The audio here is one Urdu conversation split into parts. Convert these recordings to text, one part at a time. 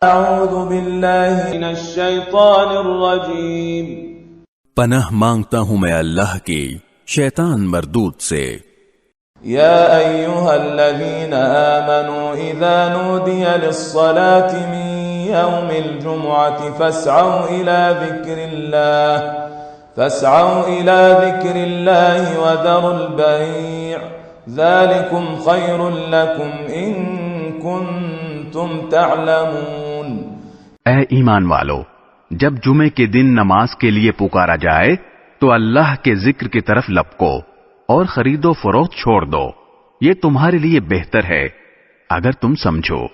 اعوذ باللہ من الشیطان الرجیم پناہ مانگتا ہوں میں اللہ کی شیطان مردود سے۔ یا ایہا الذین آمنوا اذا نودی للصلاة من یوم الجمعة فاسعوا الى ذکر اللہ وذروا البیع ذلکم خیر لکم ان کنتم تعلمون۔ اے ایمان والو، جب جمعے کے دن نماز کے لیے پکارا جائے تو اللہ کے ذکر کی طرف لپکو اور خرید و فروخت چھوڑ دو، یہ تمہارے لیے بہتر ہے اگر تم سمجھو۔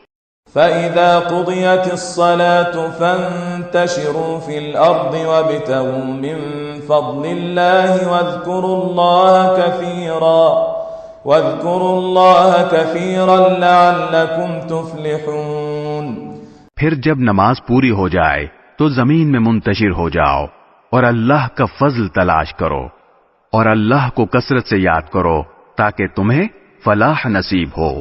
فَإِذَا قُضِيَتِ الصَّلَاةُ فَانتَشِرُوا فِي الْأَرْضِ وَابْتَغُوا مِن فَضْلِ اللَّهِ وَاذْكُرُوا اللَّهَ كَثِيرًا لَعَلَّكُمْ تُفْلِحُونَ۔ پھر جب نماز پوری ہو جائے تو زمین میں منتشر ہو جاؤ اور اللہ کا فضل تلاش کرو اور اللہ کو کثرت سے یاد کرو تاکہ تمہیں فلاح نصیب ہو۔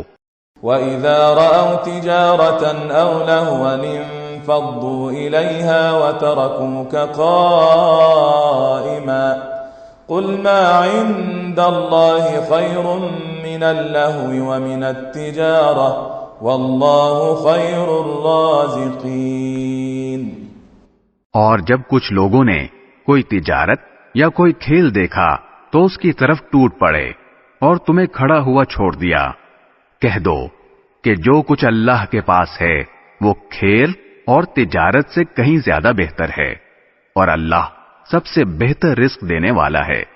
وَإِذَا رَأَوْا تِجَارَةً أَوْ لَهْوًا انفَضُّوا إِلَيْهَا وَتَرَكُوكَ قَائِمًا قُلْ مَا عِندَ اللَّهِ خَيْرٌ مِّنَ اللَّهْوِ وَمِنَ التِّجَارَةِ وَاللَّهُ خَيْرُ الرَّازِقِينَ۔ اور جب کچھ لوگوں نے کوئی تجارت یا کوئی کھیل دیکھا تو اس کی طرف ٹوٹ پڑے اور تمہیں کھڑا ہوا چھوڑ دیا، کہہ دو کہ جو کچھ اللہ کے پاس ہے وہ کھیل اور تجارت سے کہیں زیادہ بہتر ہے، اور اللہ سب سے بہتر رزق دینے والا ہے۔